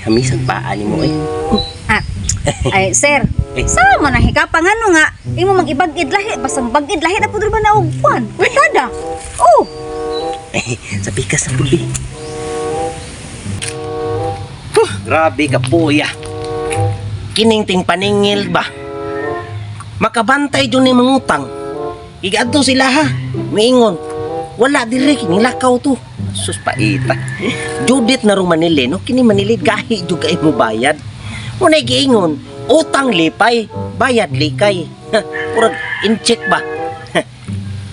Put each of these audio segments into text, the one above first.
Hamisag paan mo eh. Ah, ay, sir. Sama na hikapang ano nga. Imo mag-ibagid lahi. Basta bagid lahi na po ba na ugpuan? Kada. Oh. Sa pikas na puli. Grabe ka po ya. Kining-ting paningil ba? Makabantay dyan ni mangutang. Igadto sila ha. Miingon. Wala direk. Nilakaw to. Sus paita. Judith na rin Manili. No? Kini Manili gahi juga mo bayad. Muna'y giingon. Utang lipay. Bayad likay. Purag in-check ba?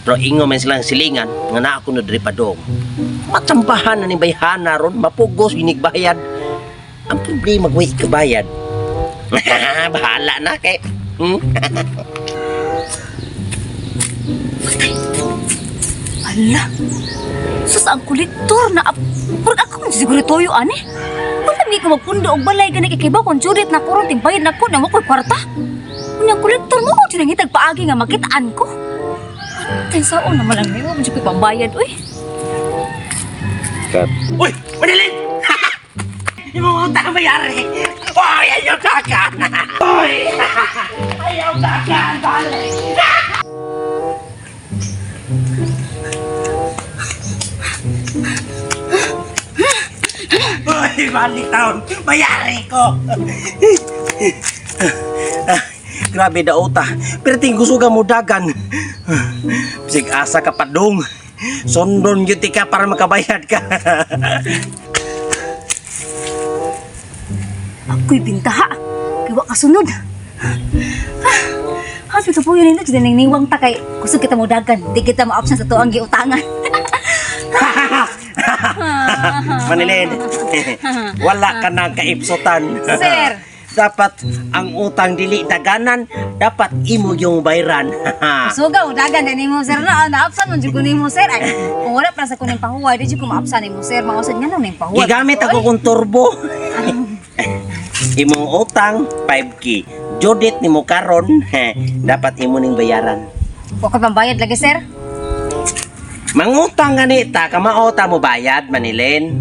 Pero ingo man silang silingan. Nga na ako na dripadong. Matsambahan na ni bayhana ron. Mapugos binigbayad. Ang problema gawin kabayad. Bahala na kay. Ala. Sus ang kolektor na purag ako man siguro toyo ani. Wala mi ko magpundo og balay gani kay kibaw kon Judith na kurong timbayad na ko na ko kwarta. Unyang kolektor mo ko tinangitag paagi nga makitaan ko. Tay sao na malang niyo mo ko pambayad uy. Kat. Uy, Manilin! Yung utang bayari. Oy, ayaw takan. Oy, ayaw takan. Balik. Oy, balik taon. Bayari ko. Grabe da uta. Pero gusto ka mo dagan. Bisig asa ka padong. Sondon yun ka para makabayad ka. Ako'y bintaha. Kiwa kasunod. Happy ka po yun ito. Diyan niwang takay. Gusto kita mo dagan. Di kita ma-option sa tuang giutangan. Manilin, wala ka na kaipsutan. Sir. Dapat ang utang dili daganan, dapat imo yung bayran. Suga, dagan din mo sir na. Na-option mo dyan ko ni mo sir. Ay, kung wala para sa kuning pahuway, di dyan ko ma-option ni mo sir. Mausad nga lang yung pahuway. Gigamit ako kung turbo. Imong utang 5K. Judith ni mo karon, dapat imo ning bayaran. Huwag ka pambayad lagi sir. Mangutang ganita, kamaota mo bayad, Manilin.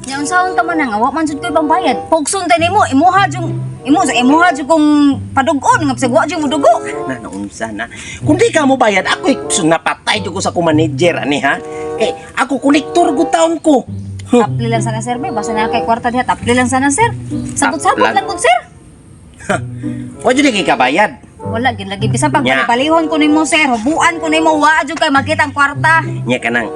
Yung saan tama na nga, wak man jud ko'y pambayad. Pugsun tayo nimo, imuha jud kong padugon, nga pisag wak jud mo dugo. Na naunsa na. Kung di ka mo bayad, ako napatay jud ko sa ko manager ani ha. Kay ako kolektor ko taon ko. Tapli lang sana sir, be. Basta na kay kwarta diha, tapli lang sana sir. Sabot-sabot Taplan. lang gud sir. Wa jud kay kabayad. Wala gid lagi bisan pag Nya. palihon ko nimo sir, hubuan ko nimo wa jud kay makita ang kwarta. Nya kanang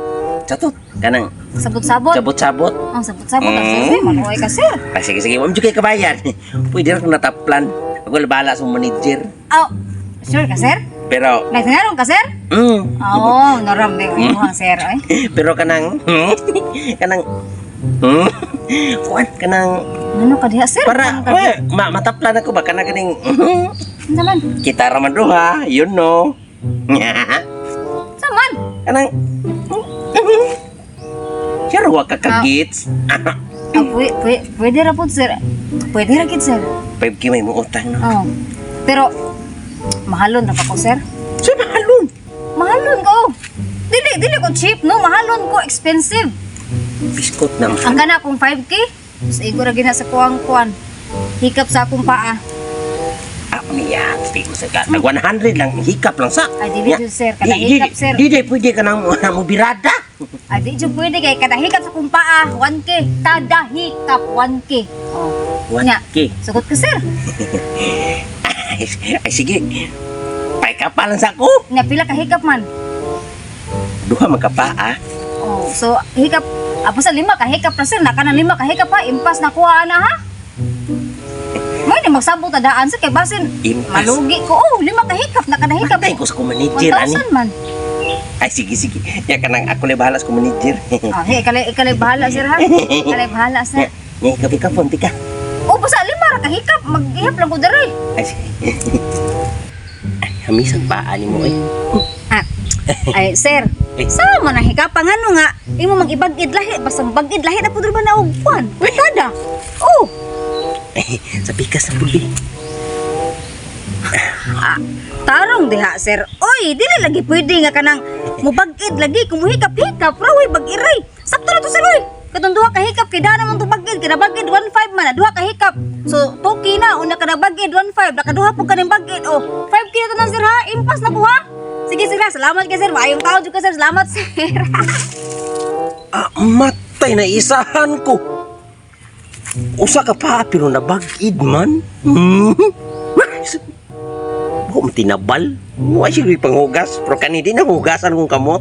chatot, kanang Sabot-sabot. sabot-sabot. Ang sabot-sabot ang sir, be. Manuhay ka sir. Ah, sige, wa jud kay kabayad. Pwede ra ko nataplan. Ako labala sa manager. Oh, sure ka sir? Pero Nagtinarong ka sir? Oo, narambe ko imuhang sir ay. pero kanang kanang kuan kanang Ano ka diha sir? para Ano ka diha? mataplan ako ba kanang kaning Naman. kita raman duha, you know. Saman. Kanang sure wa ka kagits. Pwede ra po sir. Pwede ra gid sir. 5K may mo utang no. Oh. Pero mahalon na pa ko sir. So mahalon. Mahalon ko. Dili ko cheap no, mahalon ko expensive. Biskot na Ang kana kung 5K, sa igura gina sa kuang-kuan. Hikap sa akong paa. Miya, pigo sa ka. Nag 100 lang, hikap lang sa. Ay dili jud sir, kada hikap sir. Di pwede ka nang mo birada. Ay di jud pwede kay kada hikap sa akong paa, 1K. Kada hikap 1K. Oh. Nya. 1K. Sugot ka sir. Ay sige. Paikapalan sa ko. Nya pila ka hikap man. Duha man ka pa Oh, so hikap apo sa 5 ka hikap na sir, naka na 5 ka hikap ha, impas na kuha na ha. May di magsabot na daan sa kay basin. Impas. Malugi ko. Oh, 5 ka hikap, naka na hikap. Matay ko sa manager ani. 1,000 man. Ay sige. Ya kanang ako le bahala sa manager. Oh, hey, ikalay bahala sir ha. Ikalay bahala sir. Nya ikaw punti ka. Oh, basta 5 ra ka hikap, mag-ihap lang ko diri. Ay sige. Ay, hamisag paan mo eh. Ay, sir. Sama na hikapang ano nga. Imo mag-ibagid lahi, basta bagid lahi na pudro ba na ugpuan? Kada. Oh. Sa pikas na puli. Tarong diha sir. Oy, dili lagi pwede nga kanang mubagid lagi kung muhikap-hikap, rawi bag-iray. Sakto na to sir oy. Katong duha ka hikap kay dana man to bagid, kay bagid 1.5 man, duha ka hikap. So, toki na una ka na bagid 1.5, nakaduha po ka ning bagid. Oh, 5 kilo to na sir ha, impas na po ha. Sige sir, ha. Salamat kay sir. Maayong tao jud ka sir. Salamat sir. Matay na isahan ko. Usa ka pa pero nabagid man. Bako tinabal. Wa siya panghugas, pero kanidi na hugasan kong kamot.